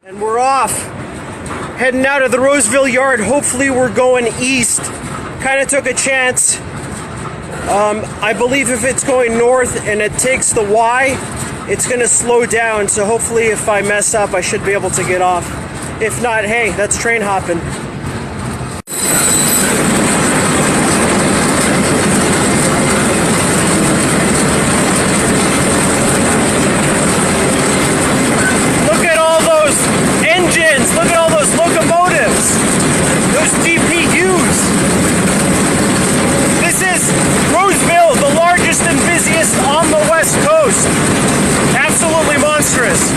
And we're off, heading out of the Roseville yard. Hopefully we're going east. Kind of took a chance. I believe if it's going north and it takes the Y, it's going to slow down. So hopefully if I mess up, I should be able to get off. If not, hey, that's train hopping. Look at all those locomotives, those DPUs. This is Roseville, the largest and busiest on the West Coast. Absolutely monstrous.